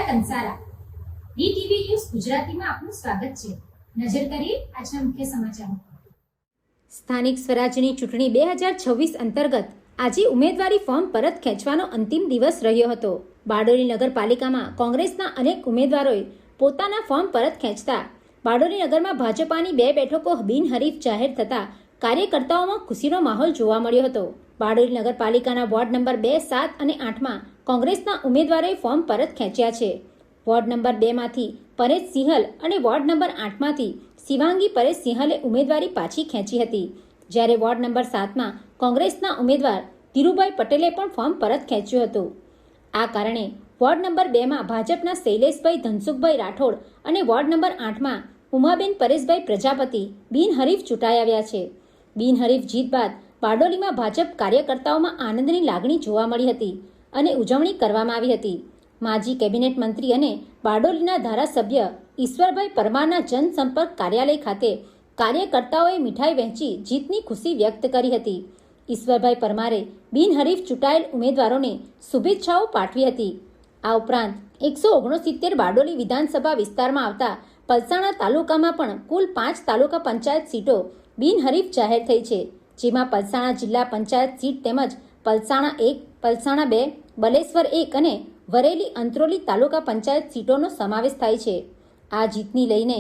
Kansara DTV news ગુજરાતીમાં આપનું સ્વાગત છે। નજર કરીએ આજના મુખ્ય સમાચારો। સ્થાનિક સ્વરાજ્યની ચૂંટણી 2026 અંતર્ગત આજે ઉમેદવારી ફોર્મ પરત ખેંચવાનો અંતિમ દિવસ રહ્યો હતો। બારડોલી નગરપાલિકામાં કોંગ્રેસના અનેક ઉમેદવારોએ પોતાના ફોર્મ પરત ખેંચતા બારડોલી નગરમાં ભાજપાની 2 બેઠકો બિનહરીફ જાહેર થતા કાર્યકર્તાઓમાં ખુશીનો માહોલ જોવા મળ્યો હતો। બારડોલી નગરપાલિકાના વોર્ડ નંબર 2, 7 અને 8માં કોંગ્રેસના ઉમેદવારોએ ફોર્મ પરત ખેંચ્યા છે। વોર્ડ નંબર 2માંથી પરેશ સિંહલ અને વોર્ડ નંબર 8માંથી શિવાંગી પરેશ સિંહલે ઉમેદવારી પાછી ખેંચી હતી, જ્યારે વોર્ડ નંબર 7માં કોંગ્રેસના ઉમેદવાર ધીરુભાઈ પટેલે પણ ફોર્મ પરત ખેંચ્યું હતું। આ કારણે વોર્ડ નંબર 2માં ભાજપના શૈલેષભાઈ ધનસુખભાઈ રાઠોડ અને વોર્ડ નંબર 8માં ઉમાબેન પરેશભાઈ પ્રજાપતિ બિનહરીફ ચૂંટાઈ આવ્યા છે। બિનહરીફ જીત બાદ બારડોલીમાં ભાજપ કાર્યકર્તાઓમાં આનંદની લાગણી જોવા મળી હતી અને ઉજવણી કરવામાં આવી હતી। માજી કેબિનેટ મંત્રી અને બારડોલીના ધારાસભ્ય ઈશ્વરભાઈ પરમારના જનસંપર્ક કાર્યાલય ખાતે કાર્યકર્તાઓએ મીઠાઈ વહેંચી જીતની ખુશી વ્યક્ત કરી હતી। ઈશ્વરભાઈ પરમારે બિનહરીફ ચૂંટાયેલ ઉમેદવારોને શુભેચ્છાઓ પાઠવી હતી। આ ઉપરાંત 169 બારડોલી વિધાનસભા વિસ્તારમાં આવતા પલસાણા તાલુકામાં પણ કુલ 5 તાલુકા પંચાયત સીટો બિનહરીફ જાહેર થઈ છે, જેમાં પલસાણા જિલ્લા પંચાયત સીટ તેમજ પલસાણા 1, પલસાણા 2, બલેશ્વર 1 અને વરેલી અંત્રોલી તાલુકા પંચાયત સીટોનો સમાવેશ થાય છે। આ જીતની લઈને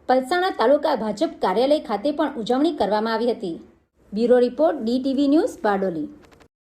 પલસાણા તાલુકા ભાજપ કાર્યાલય ખાતે પણ ઉજવણી કરવામાં આવી હતી। Bureau report, DTV news, Bardoli.